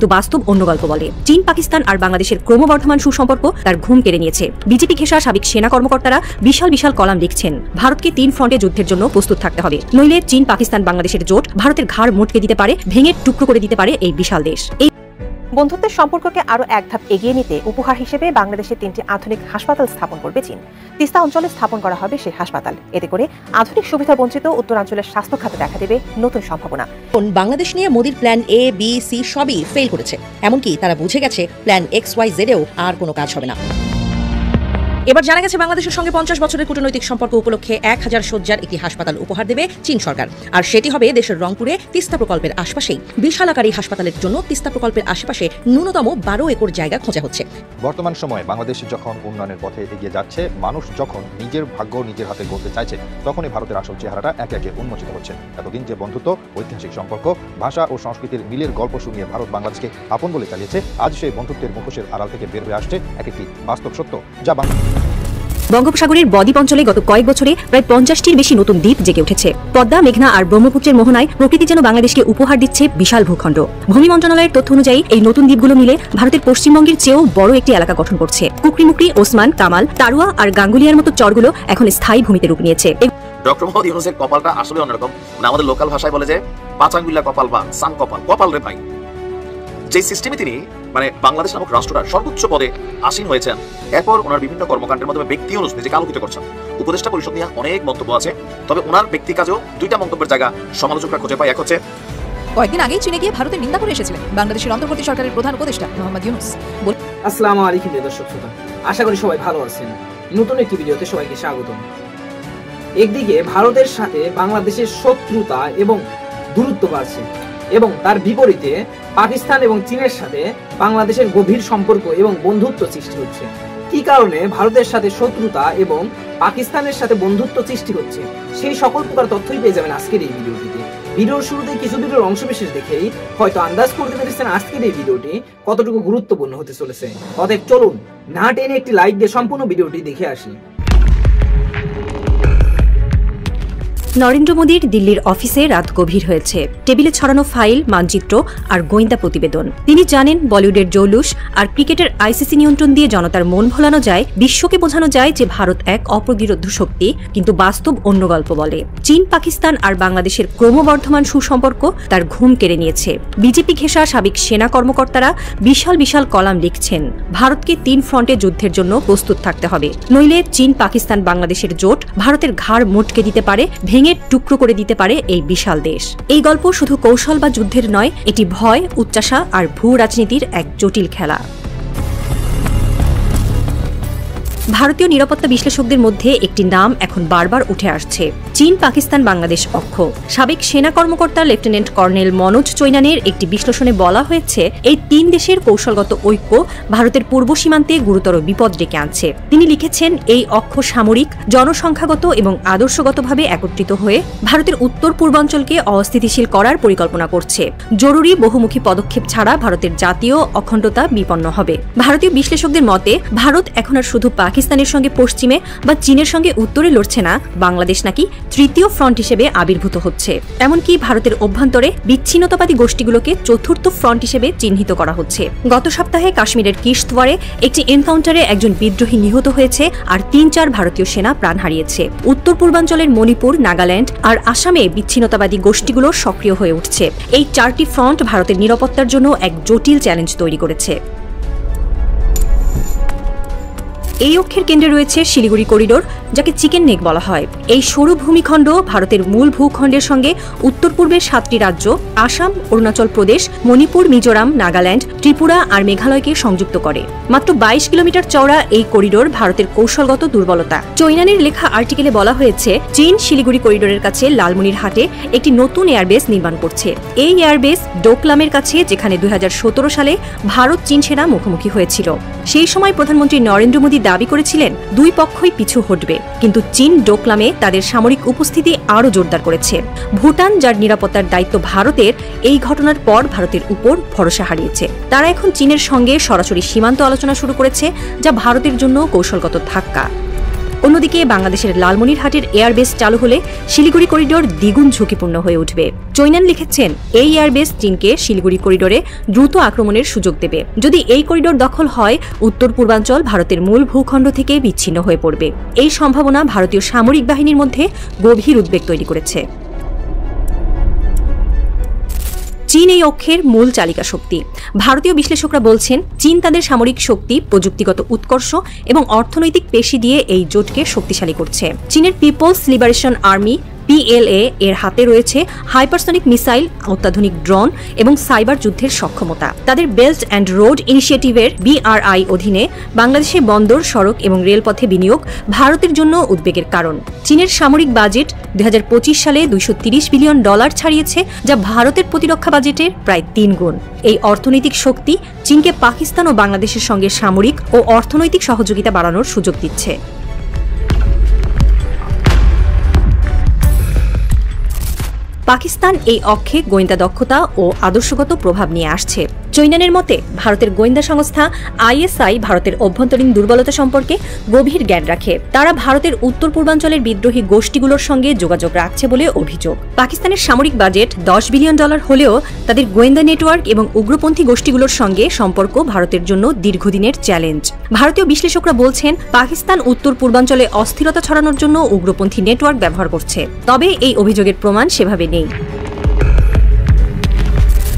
কিন্তু বাস্তব অন্য গল্প বলে। চীন, পাকিস্তান আর বাংলাদেশের ক্রমবর্ধমান সুসম্পর্ক তার ঘুম কেড়ে নিয়েছে। বিজেপি ঘেঁষা সাবেক সেনা কর্মকর্তারা বিশাল বিশাল কলাম লিখছেন, ভারতকে 3 ফ্রন্টে যুদ্ধের জন্য প্রস্তুত থাকতে হবে, নইলে চীন, পাকিস্তান, বাংলাদেশের জোট ভারতের ঘাড় মোটকে দিতে পারে, ভেঙে টুকরো করে দিতে পারে এই বিশাল দেশ। বন্ধুত্বের সম্পর্ককে আরো এক ধাপ এগিয়ে নিতে উপহার হিসেবে বাংলাদেশে 3টি আধুনিক হাসপাতাল স্থাপন করবে চীন। তিস্তা অঞ্চলে স্থাপন করা হবে সেই হাসপাতাল। এতে করে আধুনিক সুবিধা বঞ্চিত উত্তরাঞ্চলের স্বাস্থ্য খাতে দেখা দেবে নতুন সম্ভাবনা। বাংলাদেশ নিয়ে মোদির প্ল্যান এ, বি, সি সবই ফেল করেছে। এমনকি তারা বুঝে গেছে প্ল্যান XYZ এও আর কোনো কাজ হবে না। এবার জানা গেছে বাংলাদেশের সঙ্গে 50 বছরের কূটনৈতিক সম্পর্ক উপলক্ষে 1000 শয্যার একটি হাসপাতাল উপহার দেবে চীন সরকার। আর সেটি হবে দেশের রংপুরে তিস্তা প্রকল্পের আশপাশেই। বিশাল আকারী হাসপাতালের জন্য তিস্তা প্রকল্পের আশেপাশে ন্যূনতম 12 একর জায়গা খোঁজা হচ্ছে। বর্তমান সময়ে বাংলাদেশ যখন উন্নয়নের পথে এগিয়ে যাচ্ছে, মানুষ যখন নিজের ভাগ্য নিজের হাতে গড়তে চাইছে, তখনই ভারতের আসল চেহারাটা একে একে উন্মোচিত হচ্ছে। এতদিন যে বন্ধুত্ব, ঐতিহাসিক সম্পর্ক, ভাষা ও সংস্কৃতির মিলের গল্প শুনিয়ে ভারত বাংলাদেশকে আপন বলে চালিয়েছে, আজ সেই বন্ধুত্বের মুখোশের আড়াল থেকে বের হয়ে আসছে এক একটি বাস্তব সত্য, যা বঙ্গোপসাগরের বদ্বীপ অঞ্চলে গত কয়েক বছরে প্রায় 50টির বেশি নতুন দ্বীপ জেগে উঠেছে। পদ্মা, মেঘনা আর ব্রহ্মপুত্রের মোহনায় প্রকৃতি যেন বাংলাদেশকে উপহার দিচ্ছে বিশাল ভূখণ্ড। ভূমি মন্ত্রণালয়ের তথ্য অনুযায়ী এই নতুন দ্বীপগুলো মিলে ভারতের পশ্চিমবঙ্গের চেয়েও বড় একটি এলাকা গঠন করছে। কুকরিমুকরি, ওসমান, কামাল, তারুয়া আর গাঙ্গুলিয়ার মতো চরগুলো এখন স্থায়ী ভূমিতে রূপ নিয়েছে। ডক্টর মোহাম্মদ ইউনূসের কপালটা আসলে অন্যরকম। আমাদের লোকাল ভাষায় বলে যে পাঁচাঙ্গুল্লা কপাল বা সান কপাল, কপাল রে ভাই। যে সিস্টেমে তিনি বাংলাদেশ নামক রাষ্ট্রটার সর্বোচ্চ পদে আসীন হয়েছেন, এরপর ওনার বিভিন্ন কর্মকাণ্ডের মাধ্যমে ব্যক্তি অনুযায়ী নিজেকে আলোকিত করছেন। উপদেষ্টা পরিষদ নিয়ে অনেক মন্তব্য আছে, তবে ওনার ব্যক্তি কাজেও 2টা মন্তব্যের জায়গা সমালোচকরা খুঁজে পায়। এক হচ্ছে, কয়েকদিন আগেই চীনে গিয়ে ভারতের নিন্দা করে এসেছিলেন বাংলাদেশের অন্তর্বর্তী সরকারের প্রধান উপদেষ্টা মোহাম্মদ ইউনূস। আসসালামু আলাইকুম দর্শক শ্রোতা, আশা করি সবাই ভালো আছেন। নতুন একটি ভিডিওতে সবাইকে স্বাগতম। একদিকে ভারতের সাথে বাংলাদেশের শত্রুতা এবং দূরত্ব বাড়ছে, এবং তার বিপরীতে পাকিস্তান এবং চীনের সাথে বাংলাদেশের গভীর সম্পর্ক এবং বন্ধুত্ব সৃষ্টি হচ্ছে। কি কারণে ভারতের সাথে শত্রুতা এবং পাকিস্তানের সাথে বন্ধুত্ব সৃষ্টি হচ্ছে, সেই সকল প্রকার তথ্যই পেয়ে যাবেন আজকের এই ভিডিওটিতে। ভিডিওর শুরুতে কিছু ভিডিওর অংশবিশেষ দেখেই হয়তো আন্দাজ করতে পেরেছেন আজকের এই ভিডিওটি কতটুকু গুরুত্বপূর্ণ হতে চলেছে। অতএব চলুন না টেনে একটি লাইক দিয়ে সম্পূর্ণ ভিডিওটি দেখে আসি। নরেন্দ্র মোদীর দিল্লির অফিসে রাত গভীর হয়েছে। টেবিলে ছড়ানো ফাইল, মানচিত্র আর গোয়েন্দা প্রতিবেদন। তিনি জানেন বলিউডের জৌলুস আর ক্রিকেটের ICC নিয়ন্ত্রণ দিয়ে জনতার মন ভোলানো যায়, বিশ্বকে বোঝানো যায় যে ভারত এক অপ্রতিরোধ্য শক্তি, কিন্তু বাস্তব অন্য গল্প বলে। চীন, পাকিস্তান আর বাংলাদেশের ক্রমবর্ধমান সুসম্পর্ক তার ঘুম কেড়ে নিয়েছে। বিজেপি ঘেঁষা সাবেক সেনা কর্মকর্তারা বিশাল বিশাল কলাম লিখছেন, ভারতকে 3 ফ্রন্টে যুদ্ধের জন্য প্রস্তুত থাকতে হবে, নইলে চীন, পাকিস্তান, বাংলাদেশের জোট ভারতের ঘাড় মোটকে দিতে পারে, ভেঙে টুকরো করে দিতে পারে এই বিশাল দেশ। এই গল্প শুধু কৌশল বা যুদ্ধের নয়, এটি ভয়, উচ্চাসা আর ভূ রাজনীতির এক জটিল খেলা। ভারতীয় নিরাপত্তা বিশ্লেষকদের মধ্যে একটি নাম এখন বারবার উঠে আসছে, চীন, পাকিস্তান, বাংলাদেশ অক্ষ। সাবেক সেনা কর্মকর্তা লেফটেন্যান্ট কর্নেল মনোজ চৈনানের একটি বিশ্লেষণে বলা হয়েছে, এই 3 দেশের কৌশলগত ঐক্য ভারতের পূর্ব সীমান্তে গুরুতর বিপদ ডেকে আনছে। তিনি লিখেছেন, এই অক্ষ সামরিক, জনসংখ্যাগত এবং আদর্শগতভাবে একত্রিত হয়ে ভারতের উত্তর পূর্বাঞ্চলকে অস্থিতিশীল করার পরিকল্পনা করছে। জরুরি বহুমুখী পদক্ষেপ ছাড়া ভারতের জাতীয় অখণ্ডতা বিপন্ন হবে। ভারতীয় বিশ্লেষকদের মতে, ভারত এখন আর শুধু পাকিস্তানের সঙ্গে পশ্চিমে বা চীনের সঙ্গে উত্তরে লড়ছে না, বাংলাদেশ নাকি তৃতীয় ফ্রন্ট হিসেবে আবির্ভূত হচ্ছে। এমনকি ভারতের অভ্যন্তরে বিচ্ছিন্নতাবাদী গোষ্ঠীগুলোকে চতুর্থ ফ্রন্ট হিসেবে চিহ্নিত করা হচ্ছে। গত সপ্তাহে কাশ্মীরের কিশতওয়ারে একটি এনকাউন্টারে একজন বিদ্রোহী নিহত হয়েছে আর 3-4 ভারতীয় সেনা প্রাণ হারিয়েছে। উত্তর পূর্বাঞ্চলের মণিপুর, নাগাল্যান্ড আর আসামে বিচ্ছিন্নতাবাদী গোষ্ঠীগুলো সক্রিয় হয়ে উঠছে। এই 4টি ফ্রন্ট ভারতের নিরাপত্তার জন্য এক জটিল চ্যালেঞ্জ তৈরি করেছে। এই অক্ষের কেন্দ্রে রয়েছে শিলিগুড়ি করিডোর, যাকে চিকেন নেক বলা হয়। এই সরু ভূমিখণ্ড ভারতের মূল ভূখণ্ডের সঙ্গে উত্তর পূর্বের 7টি রাজ্য আসাম, অরুণাচল প্রদেশ, মণিপুর, মিজোরাম, নাগাল্যান্ড, ত্রিপুরা আর মেঘালয়কে সংযুক্ত করে। মাত্র 22 কিলোমিটার চওড়া এই করিডোর ভারতের কৌশলগত দুর্বলতা। চৈনানের লেখা আর্টিকেলে বলা হয়েছে, চীন শিলিগুড়ি করিডোরের কাছে লালমনিরহাটে একটি নতুন এয়ারবেস নির্মাণ করছে। এই এয়ারবেস ডোকলামের কাছে, যেখানে 2017 সালে ভারত চীন সেনা মুখোমুখি হয়েছিল। সেই সময় প্রধানমন্ত্রী নরেন্দ্র মোদী দাবি করেছিলেন 2 পক্ষই পিছু হটবে, কিন্তু চীন ডোকলামে তাদের সামরিক উপস্থিতি আরও জোরদার করেছে। ভুটান, যার নিরাপত্তার দায়িত্ব ভারতের, এই ঘটনার পর ভারতের উপর ভরসা হারিয়েছে। তারা এখন চীনের সঙ্গে সরাসরি সীমান্ত আলোচনা শুরু করেছে, যা ভারতের জন্য কৌশলগত ধাক্কা। অন্যদিকে বাংলাদেশের লালমনিরহাটের এয়ারবেস চালু হলে শিলিগুড়ি করিডোর দ্বিগুণ ঝুঁকিপূর্ণ হয়ে উঠবে। চৈনান লিখেছেন, এই এয়ারবেস চীনকে শিলিগুড়ি করিডোরে দ্রুত আক্রমণের সুযোগ দেবে। যদি এই করিডোর দখল হয়, উত্তর পূর্বাঞ্চল ভারতের মূল ভূখণ্ড থেকে বিচ্ছিন্ন হয়ে পড়বে। এই সম্ভাবনা ভারতীয় সামরিক বাহিনীর মধ্যে গভীর উদ্বেগ তৈরি করেছে। চীন এই অক্ষের মূল চালিকা শক্তি। ভারতীয় বিশ্লেষকরা বলছেন, চীন তাদের সামরিক শক্তি, প্রযুক্তিগত উৎকর্ষ এবং অর্থনৈতিক পেশি দিয়ে এই জোটকে শক্তিশালী করছে। চীনের পিপলস লিবারেশন আর্মি PLA এর হাতে রয়েছে হাইপারসনিক মিসাইল, অত্যাধুনিক ড্রোন এবং সাইবার যুদ্ধের সক্ষমতা। তাদের বেল্ট অ্যান্ড রোড ইনিশিয়েটিভের BRI অধীনে বাংলাদেশে বন্দর, সড়ক এবং রেলপথে বিনিয়োগ ভারতের জন্য উদ্বেগের কারণ। চীনের সামরিক বাজেট 2025 সালে $230 বিলিয়ন ছাড়িয়েছে, যা ভারতের প্রতিরক্ষা বাজেটের প্রায় 3 গুণ। এই অর্থনৈতিক শক্তি চীনকে পাকিস্তান ও বাংলাদেশের সঙ্গে সামরিক ও অর্থনৈতিক সহযোগিতা বাড়ানোর সুযোগ দিচ্ছে। পাকিস্তান এই অক্ষে গোয়েন্দা দক্ষতা ও আদর্শগত প্রভাব নিয়ে আসছে। চৈনানের মতে, ভারতের গোয়েন্দা সংস্থা ISI ভারতের অভ্যন্তরীণ দুর্বলতা সম্পর্কে গভীর জ্ঞান রাখে। তারা ভারতের উত্তর পূর্বাঞ্চলের বিদ্রোহী গোষ্ঠীগুলোর সঙ্গে যোগাযোগ রাখছে বলে অভিযোগ। পাকিস্তানের সামরিক বাজেট $10 বিলিয়ন হলেও তাদের গোয়েন্দা নেটওয়ার্ক এবং উগ্রপন্থী গোষ্ঠীগুলোর সঙ্গে সম্পর্ক ভারতের জন্য দীর্ঘদিনের চ্যালেঞ্জ। ভারতীয় বিশ্লেষকরা বলছেন, পাকিস্তান উত্তর পূর্বাঞ্চলে অস্থিরতা ছড়ানোর জন্য উগ্রপন্থী নেটওয়ার্ক ব্যবহার করছে। তবে এই অভিযোগের প্রমাণ সেভাবে নেই।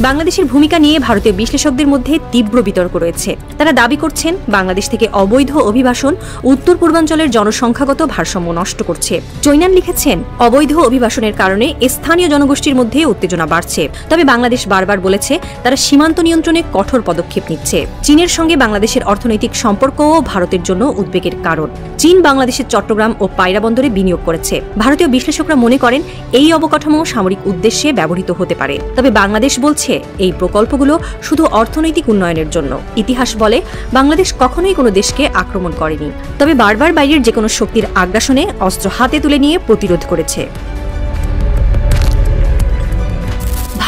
বাংলাদেশের ভূমিকা নিয়ে ভারতীয় বিশ্লেষকদের মধ্যে তীব্র বিতর্ক রয়েছে। তারা দাবি করছেন, বাংলাদেশ থেকে অবৈধ অভিবাসন উত্তর পূর্বাঞ্চলের জনসংখ্যাগত ভারসাম্য নষ্ট করছে। চৈনান লিখেছেন, অবৈধ অভিবাসনের কারণে স্থানীয় জনগোষ্ঠীর মধ্যে উত্তেজনা বাড়ছে। তবে বাংলাদেশ বারবার বলেছে, তারা সীমান্ত নিয়ন্ত্রণে কঠোর পদক্ষেপ নিচ্ছে। চীনের সঙ্গে বাংলাদেশের অর্থনৈতিক সম্পর্কও ভারতের জন্য উদ্বেগের কারণ। চীন বাংলাদেশের চট্টগ্রাম ও পায়রা বন্দরে বিনিয়োগ করেছে। ভারতীয় বিশ্লেষকরা মনে করেন, এই অবকাঠামো সামরিক উদ্দেশ্যে ব্যবহৃত হতে পারে। তবে বাংলাদেশ বলছে, এই প্রকল্পগুলো শুধু অর্থনৈতিক উন্নয়নের জন্য। ইতিহাস বলে, বাংলাদেশ কখনোই কোনো দেশকে আক্রমণ করেনি, তবে বারবার বাইরের যে কোনো শক্তির আগ্রাসনে অস্ত্র হাতে তুলে নিয়ে প্রতিরোধ করেছে।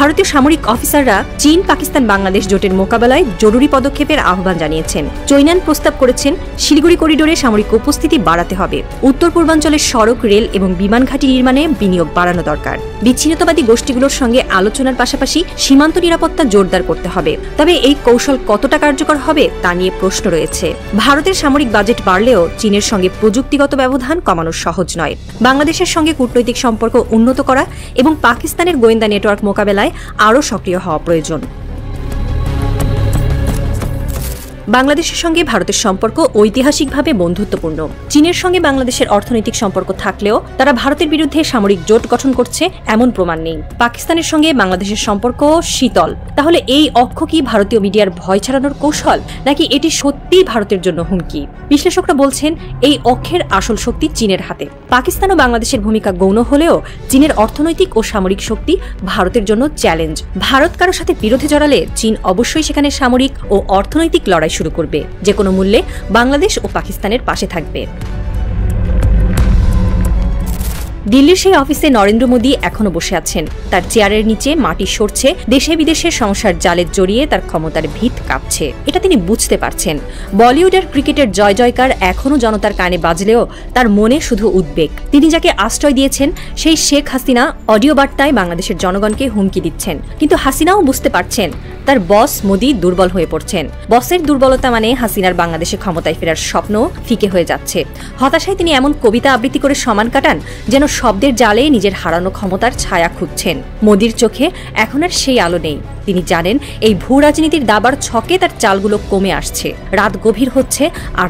ভারতীয় সামরিক অফিসাররা চীন পাকিস্তান বাংলাদেশ জোটের মোকাবেলায় জরুরি পদক্ষেপের আহ্বান জানিয়েছেন। চৈনান প্রস্তাব করেছেন, শিলিগুড়ি করিডোরে সামরিক উপস্থিতি বাড়াতে হবে। উত্তর পূর্বাঞ্চলের সড়ক, রেল এবং বিমান ঘাঁটি নির্মাণে বিনিয়োগ বাড়ানো দরকার। বিচ্ছিন্নতাবাদী গোষ্ঠীগুলোর সঙ্গে আলোচনার পাশাপাশি সীমান্ত নিরাপত্তা জোরদার করতে হবে। তবে এই কৌশল কতটা কার্যকর হবে তা নিয়ে প্রশ্ন রয়েছে। ভারতের সামরিক বাজেট বাড়লেও চীনের সঙ্গে প্রযুক্তিগত ব্যবধান কমানো সহজ নয়। বাংলাদেশের সঙ্গে কূটনৈতিক সম্পর্ক উন্নত করা এবং পাকিস্তানের গোয়েন্দা নেটওয়ার্ক মোকাবেলায় আরও সক্রিয় হওয়া প্রয়োজন। বাংলাদেশের সঙ্গে ভারতের সম্পর্ক ঐতিহাসিকভাবে বন্ধুত্বপূর্ণ। চীনের সঙ্গে বাংলাদেশের অর্থনৈতিক সম্পর্ক থাকলেও তারা ভারতের বিরুদ্ধে সামরিক জোট গঠন করছে এমন প্রমাণ নেই। পাকিস্তানের সঙ্গে বাংলাদেশের সম্পর্ক শীতল। তাহলে এই অক্ষ কি ভারতীয় মিডিয়ার ভয় ছড়ানোর কৌশল, নাকি এটি সত্যিই ভারতের জন্য হুমকি? বিশ্লেষকরা বলছেন, এই অক্ষের আসল শক্তি চীনের হাতে। পাকিস্তান ও বাংলাদেশের ভূমিকা গৌণ হলেও চীনের অর্থনৈতিক ও সামরিক শক্তি ভারতের জন্য চ্যালেঞ্জ। ভারত কারোর সাথে বিরোধে জড়ালে চীন অবশ্যই সেখানে সামরিক ও অর্থনৈতিক লড়াই শুরু করবে। যে কোনো মূল্যে বাংলাদেশ ও পাকিস্তানের পাশে থাকবে। দিল্লির সেই অফিসে নরেন্দ্র মোদী এখনো বসে আছেন। তার চেয়ারের নিচে মাটি সরছে, দেশে বিদেশে সংসার জালে জড়িয়ে তার ক্ষমতার ভিত কাঁপছে। এটা তিনি বুঝতে পারছেন। বলিউডের ক্রিকেটের জয় জয়কার এখনো জনতার কানে বাজলেও তার মনে শুধু উদ্বেগ। তিনি যাকে আশ্রয় দিয়েছেন, সেই শেখ হাসিনা অডিও বার্তায় বাংলাদেশের জনগণকে হুমকি দিচ্ছেন। কিন্তু হাসিনাও বুঝতে পারছেন, তার বস মোদী দুর্বল হয়ে পড়ছেন। বসের দুর্বলতা মানে হাসিনার বাংলাদেশে ক্ষমতায় ফেরার স্বপ্ন ফিকে হয়ে যাচ্ছে। হতাশায় তিনি এমন কবিতা আবৃত্তি করে সমান কাটান, যেন শব্দের জালে নিজের হারানো ক্ষমতার ছায়া খুঁজছেন। মোদির চোখে এখন আর সেই আলো নেই। তিনি জানেন, এই ভূ রাজনীতির দাবার ছকে তার চালগুলো কমে আসছে। রাত গভীর হচ্ছে, আর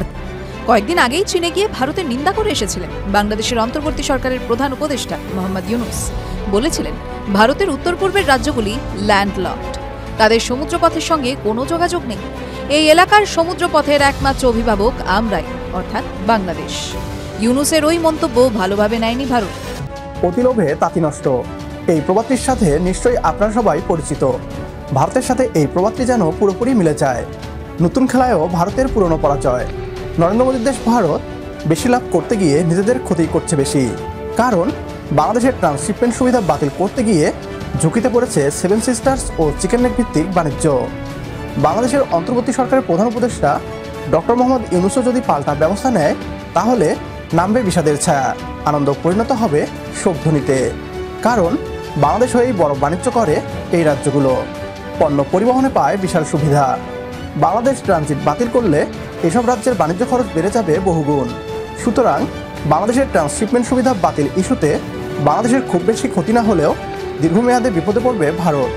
কয়েকদিন আগেই চীনে গিয়ে ভারতের নিন্দা করে এসেছিলেন বাংলাদেশের অন্তর্বর্তী সরকারের প্রধান উপদেষ্টা মোহাম্মদ ইউনুস। বলেছিলেন, ভারতের উত্তর পূর্বের রাজ্যগুলি ল্যান্ডলকড, তাদের সমুদ্রপথের সঙ্গে কোনো যোগাযোগ নেই। এই এলাকার সমুদ্রপথের একমাত্র অভিভাবক আমরাই, অর্থাৎ বাংলাদেশ। ইউনুসের ওই মন্তব্য ভালোভাবে নেয়নি ভারত। অতিলোভে তাঁতি নষ্ট, এই প্রবাদটির সাথে নিশ্চয়ই আপনারা সবাই পরিচিত। ভারতের সাথে এই প্রবাদটি যেন পুরোপুরি মিলে যায়। নতুন খেলায়ও ভারতের পুরনো পরাজয়। নরেন্দ্র মোদীর দেশ ভারত বেশি লাভ করতে গিয়ে নিজেদের ক্ষতি করছে বেশি। কারণ বাংলাদেশের ট্রান্সশিপমেন্ট সুবিধা বাতিল করতে গিয়ে ঝুঁকিতে পড়েছে সেভেন সিস্টার্স ও চিকেন নেক ভিত্তিক বাণিজ্য। বাংলাদেশের অন্তর্বর্তী সরকারের প্রধান উপদেষ্টা ডক্টর মোহাম্মদ ইউনুসও যদি পাল্টা ব্যবস্থা নেয়, তাহলে নামবে বিষাদের ছায়া, আনন্দ পরিণত হবে শোকধ্বনিতে। কারণ বাংলাদেশ হয়েই বড় বাণিজ্য করে এই রাজ্যগুলো, পণ্য পরিবহনে পায় বিশাল সুবিধা। বাংলাদেশ ট্রানজিট বাতিল করলে এসব রাজ্যের বাণিজ্য খরচ বেড়ে যাবে বহুগুণ। সুতরাং বাংলাদেশের ট্রান্সশিপমেন্ট সুবিধা বাতিল ইস্যুতে বাংলাদেশের খুব বেশি ক্ষতি না হলেও দীর্ঘমেয়াদে বিপদে পড়বে ভারত।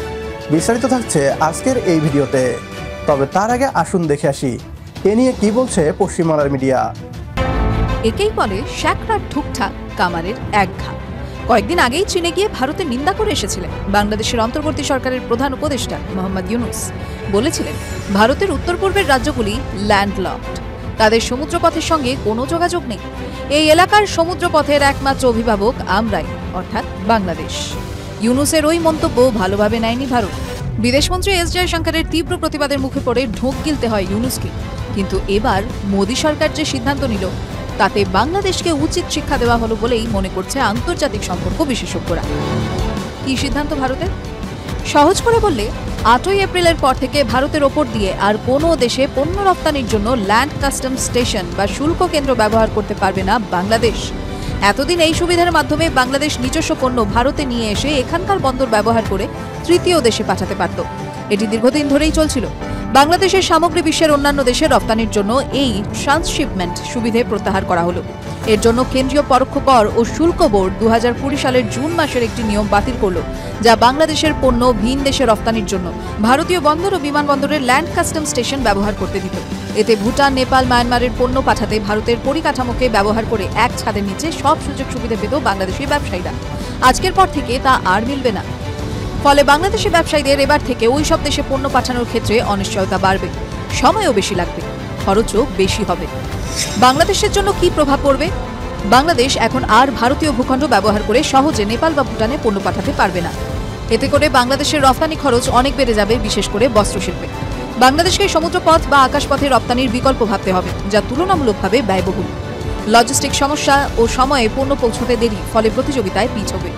বিস্তারিত থাকছে আজকের এই ভিডিওতে। তবে তার আগে আসুন দেখে আসি এ নিয়ে কি বলছে পশ্চিমবাংলার মিডিয়া। একেই বলে শ্যাকরার ঠুকঠাক কামারের এক ঘা। কয়েকদিন আগেই চীনে গিয়ে ভারতের নিন্দা করে এসেছিলেন বাংলাদেশের অন্তর্বর্তী সরকারের প্রধান উপদেষ্টা মোহাম্মদ ইউনুস। বলেছিলেন ভারতের উত্তর পূর্বের রাজ্যগুলি ল্যান্ডলকড, তাদের সমুদ্রপথের সঙ্গে কোনো যোগাযোগ নেই। এই এলাকার সমুদ্রপথের একমাত্র অভিভাবক আমরাই, অর্থাৎ বাংলাদেশ। ইউনুসের ওই মন্তব্য ভালোভাবে নেয়নি ভারত। বিদেশমন্ত্রী এস জয়শঙ্করের তীব্র প্রতিবাদের মুখে পড়ে ঢোক গিলতে হয় ইউনুসকে। কিন্তু এবার মোদী সরকার যে সিদ্ধান্ত নিল তাতে বাংলাদেশকে উচিত শিক্ষা দেওয়া হলো বলেই মনে করছে আন্তর্জাতিক সম্পর্ক বিশেষজ্ঞরা। কি সিদ্ধান্ত ভারতের? সহজ করে বললে 8ই এপ্রিলের পর থেকে ভারতের ওপর দিয়ে আর কোনো দেশে পণ্য রপ্তানির জন্য ল্যান্ড কাস্টম স্টেশন বা শুল্ক কেন্দ্র ব্যবহার করতে পারবে না বাংলাদেশ। এতদিন এই সুবিধার মাধ্যমে বাংলাদেশ নিজস্ব পণ্য ভারতে নিয়ে এসে এখানকার বন্দর ব্যবহার করে তৃতীয় দেশে পাঠাতে পারত। এটি দীর্ঘদিন ধরেই চলছিল। বাংলাদেশের সামগ্রী বিশ্বের অন্যান্য দেশে রপ্তানির জন্য এই ট্রান্সশিপমেন্ট সুবিধে প্রত্যাহার করা হলো। এর জন্য কেন্দ্রীয় পরোক্ষ কর ও শুল্ক বোর্ড 2020 সালের জুন মাসের একটি নিয়ম বাতিল করল, যা বাংলাদেশের পণ্য ভিন দেশে রপ্তানির জন্য ভারতীয় বন্দর ও বিমানবন্দরের ল্যান্ড কাস্টম স্টেশন ব্যবহার করতে দিত। এতে ভুটান, নেপাল, মায়ানমারের পণ্য পাঠাতে ভারতের পরিকাঠামোকে ব্যবহার করে এক ছাদের নিচে সব সুযোগ সুবিধা পেত বাংলাদেশি ব্যবসায়ীরা। আজকের পর থেকে তা আর মিলবে না। ফলে বাংলাদেশি ব্যবসায়ীদের এবার থেকে ওই সব দেশে পণ্য পাঠানোর ক্ষেত্রে অনিশ্চয়তা বাড়বে, সময়ও বেশি লাগবে, খরচও বেশি হবে। বাংলাদেশের জন্য কি প্রভাব পড়বে? বাংলাদেশ এখন আর ভারতীয় ভূখণ্ড ব্যবহার করে সহজে নেপাল বা ভুটানে পণ্য পাঠাতে পারবে না। এতে করে বাংলাদেশের রপ্তানি খরচ অনেক বেড়ে যাবে, বিশেষ করে বস্ত্রশিল্পে। বাংলাদেশকে সমুদ্রপথ বা আকাশপথে রপ্তানির বিকল্প ভাবতে হবে, যা তুলনামূলকভাবে ব্যয়বহুল। লজিস্টিক সমস্যা ও সময়ে পণ্য পৌঁছতে দেরি, ফলে প্রতিযোগিতায় পিছ হবে।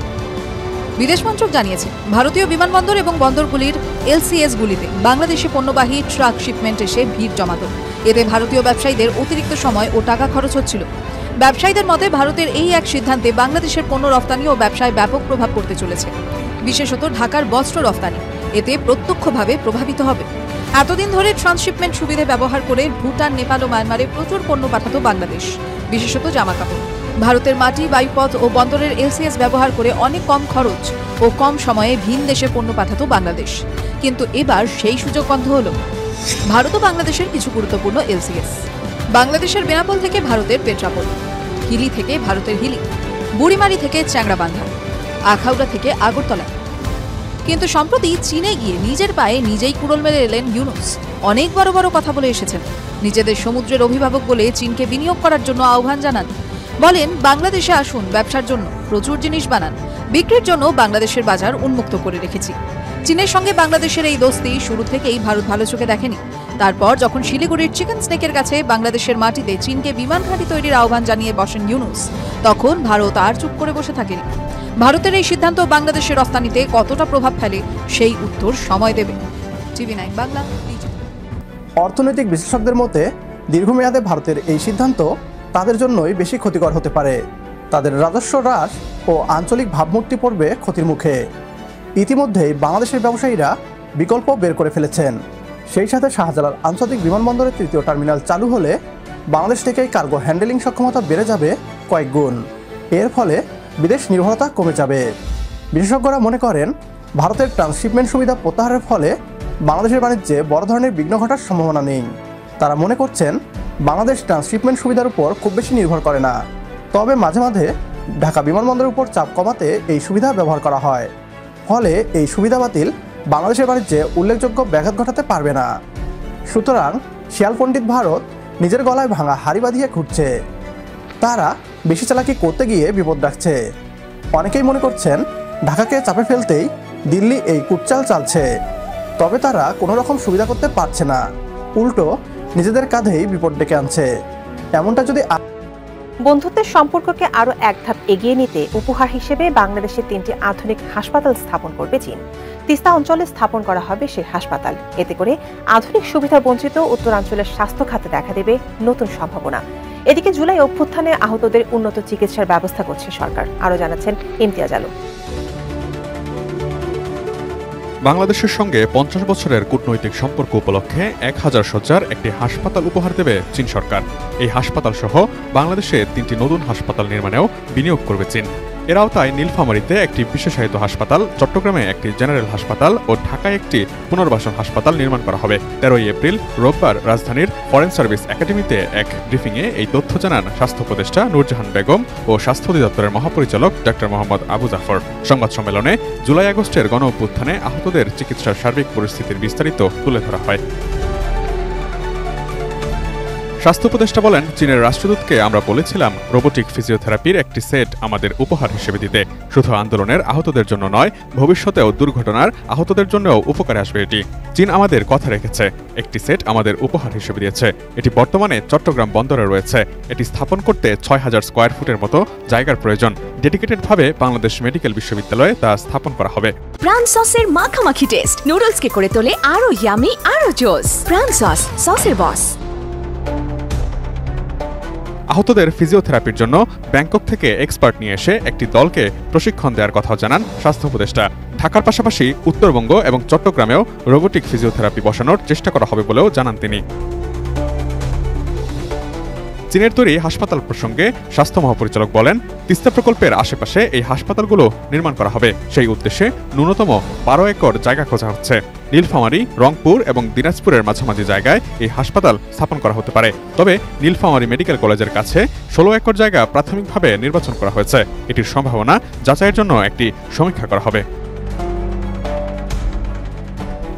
বিদেশ মন্ত্রক জানিয়েছে ভারতীয় বিমানবন্দর এবং বন্দরগুলির এলসিএস গুলিতে বাংলাদেশি পণ্যবাহী ট্রাক শিপমেন্ট এসে ভিড় জমাত। এতে ভারতীয় ব্যবসায়ীদের অতিরিক্ত সময় ও টাকা খরচ হচ্ছিল। ব্যবসায়ীদের মতে ভারতের এই এক সিদ্ধান্তে বাংলাদেশের পণ্য রপ্তানি ও ব্যবসায় ব্যাপক প্রভাব পড়তে চলেছে, বিশেষত ঢাকার বস্ত্র রপ্তানি এতে প্রত্যক্ষভাবে প্রভাবিত হবে। এতদিন ধরে ট্রান্সশিপমেন্ট সুবিধা ব্যবহার করে ভুটান, নেপাল ও মায়ানমারে প্রচুর পণ্য পাঠাতো বাংলাদেশ, বিশেষত জামাকাপড়। ভারতের মাটি, বায়ুপথ ও বন্দরের এলসিএস ব্যবহার করে অনেক কম খরচ ও কম সময়ে ভিন দেশে পণ্য পাঠাতো বাংলাদেশ। কিন্তু এবার সেই সুযোগ বন্ধ হলো। ভারত ও বাংলাদেশের কিছু গুরুত্বপূর্ণ এলসিএস: বাংলাদেশের বেনাপোল থেকে ভারতের পেট্রাপোল, হিলি থেকে ভারতের হিলি, বুড়িমারি থেকে চ্যাংড়াবান্ধা, আখাউড়া থেকে আগরতলা। কিন্তু সম্প্রতি চীনে গিয়ে নিজের পায়ে নিজেই কুড়োল মেরে এলেন ইউনুস। অনেক বড় বড় কথা বলে এসেছেন। নিজেদের সমুদ্রের অভিভাবক বলে চীনকে বিনিয়োগ করার জন্য আহ্বান জানান। বলেন বাংলাদেশে আসুন, ব্যবসার জন্য প্রচুর জিনিস বানান, বিক্রির জন্য বাংলাদেশের বাজার উন্মুক্ত করে রেখেছি। চীনের সঙ্গে বাংলাদেশের এই দোস্তি শুরু থেকেই ভারত ভালো চোখে দেখেনি। তারপর যখন শিলিগুড়ির চিকেন স্নেকের কাছে বাংলাদেশের মাটিতে চীনকে বিমান ঘাঁটি তৈরির আহ্বান জানিয়ে বসেন ইউনুস, তখন ভারত আর চুপ করে বসে থাকেনি। ভারতের এই সিদ্ধান্ত বাংলাদেশের রপ্তানিতে কতটা প্রভাব ফেলে সেই উত্তর সময় দেবে। TV9 বাংলা। অর্থনৈতিক বিশ্লেষকদের মতে দীর্ঘমেয়াদে ভারতের এই সিদ্ধান্ত তাদের জন্যই বেশি ক্ষতিকর হতে পারে। তাদের রাজস্ব হ্রাস ও আঞ্চলিক ভাবমূর্তি পড়বে ক্ষতির মুখে। ইতিমধ্যেই বাংলাদেশের ব্যবসায়ীরা বিকল্প বের করে ফেলেছেন। সেই সাথে শাহজালাল আন্তর্জাতিক বিমানবন্দরের তৃতীয় টার্মিনাল চালু হলে বাংলাদেশ থেকেই কার্গো হ্যান্ডেলিং সক্ষমতা বেড়ে যাবে কয়েক গুণ। এর ফলে বিদেশ নির্ভরতা কমে যাবে। বিশেষজ্ঞরা মনে করেন ভারতের ট্রান্সশিপমেন্ট সুবিধা প্রত্যাহারের ফলে বাংলাদেশের বাণিজ্যে বড় ধরনের বিঘ্ন ঘটার সম্ভাবনা নেই। তারা মনে করছেন বাংলাদেশ ট্রান্সশিপমেন্ট সুবিধার উপর খুব বেশি নির্ভর করে না, তবে মাঝে মাঝে ঢাকা বিমানবন্দরের উপর চাপ কমাতে এই সুবিধা ব্যবহার করা হয়। ফলে এই সুবিধা বাতিল বাংলাদেশের বাণিজ্যে উল্লেখযোগ্য ব্যাঘাত ঘটাতে পারবে না। সুতরাং শিয়ালপণ্ডিত ভারত নিজের গলায় ভাঙা হাড়ি বাঁধিয়ে ঘুরছে। তারা বেশি চালাকি করতে গিয়ে বিপদ রাখছে। অনেকেই মনে করছেন ঢাকাকে চাপে ফেলতেই দিল্লি এই কুটচাল চালছে। তবে তারা কোনো রকম সুবিধা করতে পারছে না, উল্টো নিজেদের কাঁধেই বিপদ ডেকে আনছে। এমনটা যদি বন্ধুত্বের সম্পর্ককে আরো এক ধাপ এগিয়ে নিতে উপহার হিসেবে বাংলাদেশে 3টি আধুনিক হাসপাতাল স্থাপন করবে চীন। তিস্তা অঞ্চলে স্থাপন করা হবে সেই হাসপাতাল। এতে করে আধুনিক সুবিধা বঞ্চিত উত্তরাঞ্চলের স্বাস্থ্য খাতে দেখা দেবে নতুন সম্ভাবনা। এদিকে জুলাই অভ্যুত্থানে আহতদের উন্নত চিকিৎসার ব্যবস্থা করছে সরকার। আরো জানাচ্ছেন ইমতিয়াজ আলম। বাংলাদেশের সঙ্গে 50 বছরের কূটনৈতিক সম্পর্ক উপলক্ষে 1000 শয্যার একটি হাসপাতাল উপহার দেবে চীন সরকার। এই হাসপাতাল সহ বাংলাদেশে 3টি নতুন হাসপাতাল নির্মাণেও বিনিয়োগ করবে চীন। এর আওতায় নীলফামারীতে একটি বিশেষায়িত হাসপাতাল, চট্টগ্রামে একটি জেনারেল হাসপাতাল ও ঢাকায় একটি পুনর্বাসন হাসপাতাল নির্মাণ করা হবে। 13 এপ্রিল রোববার রাজধানীর ফরেন সার্ভিস একাডেমিতে এক ব্রিফিংয়ে এই তথ্য জানান স্বাস্থ্য উপদেষ্টা নূরজাহান বেগম ও স্বাস্থ্য অধিদপ্তরের মহাপরিচালক ডক্টর মোহাম্মদ আবু জাফর। সংবাদ সম্মেলনে জুলাই আগস্টের গণ অভ্যুত্থানে আহতদের চিকিৎসার সার্বিক পরিস্থিতির বিস্তারিত তুলে ধরা হয়। স্বাস্থ্য উপদেষ্টা বলেন, চীনের রাষ্ট্রদূতকে আমরা বলেছিলাম রোবোটিক ফিজিওথেরাপির একটি সেট আমাদের উপহার হিসেবে দিতে। শুধু আন্দোলনের আহতদের জন্য নয়, ভবিষ্যতেও দুর্ঘটনার আহতদের জন্যও উপকারে আসবে এটি। চীন আমাদের কথা রেখেছে, একটি সেট আমাদের উপহার হিসেবে দিয়েছে। এটি বর্তমানে চট্টগ্রাম বন্দরে রয়েছে। এটি স্থাপন করতে 6000 স্কয়ার ফুটের মতো জায়গার প্রয়োজন। ডেডিকেটেডভাবে বাংলাদেশ মেডিকেল বিশ্ববিদ্যালয়ে তা স্থাপন করা হবে। প্রাণ সসের মাখামাখি টেস্ট নুডলসকে করে তোলে আরো ইয়ামি, আরো জোস। প্রাণ সস, সসের বস। আহতদের ফিজিওথেরাপির জন্য ব্যাংকক থেকে এক্সপার্ট নিয়ে এসে একটি দলকে প্রশিক্ষণ দেওয়ার কথাও জানান স্বাস্থ্য উপদেষ্টা। ঢাকার পাশাপাশি উত্তরবঙ্গ এবং চট্টগ্রামেও রোবোটিক ফিজিওথেরাপি বসানোর চেষ্টা করা হবে বলেও জানান তিনি। চীনের তৈরি হাসপাতাল প্রসঙ্গে স্বাস্থ্য মহাপরিচালক বলেন, তিস্তা প্রকল্পের আশেপাশে এই হাসপাতালগুলো নির্মাণ করা হবে। সেই উদ্দেশ্যে ন্যূনতম 12 একর জায়গা খোঁজা হচ্ছে। নীলফামারী, রংপুর এবং দিনাজপুরের মাঝামাঝি জায়গায় এই হাসপাতাল স্থাপন করা হতে পারে। তবে নীলফামারী মেডিকেল কলেজের কাছে 16 একর জায়গা প্রাথমিকভাবে নির্বাচন করা হয়েছে। এটির সম্ভাবনা যাচাইয়ের জন্য একটি সমীক্ষা করা হবে।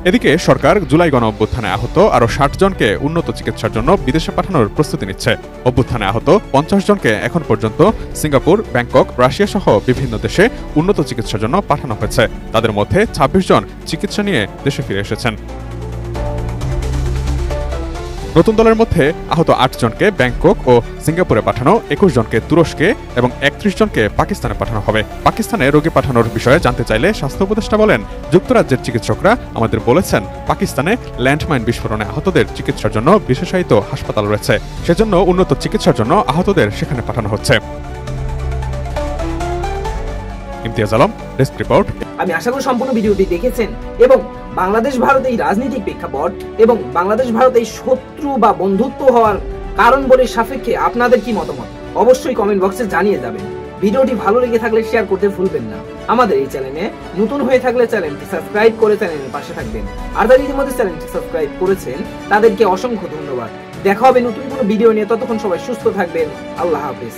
এদিকে সরকার জুলাই গণ অভ্যুত্থানে আহত আরও 60 জনকে উন্নত চিকিৎসার জন্য বিদেশে পাঠানোর প্রস্তুতি নিচ্ছে। অভ্যুত্থানে আহত 50 জনকে এখন পর্যন্ত সিঙ্গাপুর, ব্যাংকক, রাশিয়া সহ বিভিন্ন দেশে উন্নত চিকিৎসার জন্য পাঠানো হয়েছে। তাদের মধ্যে 26 জন চিকিৎসা নিয়ে দেশে ফিরে এসেছেন। নতুন দলের মধ্যে আহত 8 জনকে ব্যাংকক ও সিঙ্গাপুরে পাঠানো, 21 জনকে তুরস্কে এবং 31 জনকে পাকিস্তানে পাঠানো হবে। পাকিস্তানে রোগী পাঠানোর বিষয়ে জানতে চাইলে স্বাস্থ্য উপদেষ্টা বলেন, যুক্তরাজ্যের চিকিৎসকরা আমাদের বলেছেন পাকিস্তানে ল্যান্ডমাইন বিস্ফোরণে আহতদের চিকিৎসার জন্য বিশেষায়িত হাসপাতাল রয়েছে। সেজন্য উন্নত চিকিৎসার জন্য আহতদের সেখানে পাঠানো হচ্ছে। Imtiaz Alam, desk report. আমি আশা করি সম্পূর্ণ ভিডিওটি দেখেছেন এবং বাংলাদেশ ভারত এই রাজনৈতিক প্রেক্ষাপট এবং বাংলাদেশ ভারত এই শত্রু বা বন্ধুত্ব হওয়ার কারণ বলে সাপেক্ষে আপনাদের কি মতামত অবশ্যই কমেন্ট বক্সে জানিয়ে যাবেন। ভিডিওটি ভালো লেগে থাকলে শেয়ার করতে ভুলবেন না। আমাদের এই চ্যানেলে নতুন হয়ে থাকলে চ্যানেলটি সাবস্ক্রাইব করে চ্যানেলের পাশে থাকবেন। আর যারা ইতিমধ্যে চ্যানেলটি সাবস্ক্রাইব করেছেন তাদেরকে অসংখ্য ধন্যবাদ। দেখা হবে নতুন কোনো ভিডিও নিয়ে। ততক্ষণ সবাই সুস্থ থাকবেন। আল্লাহ হাফেজ।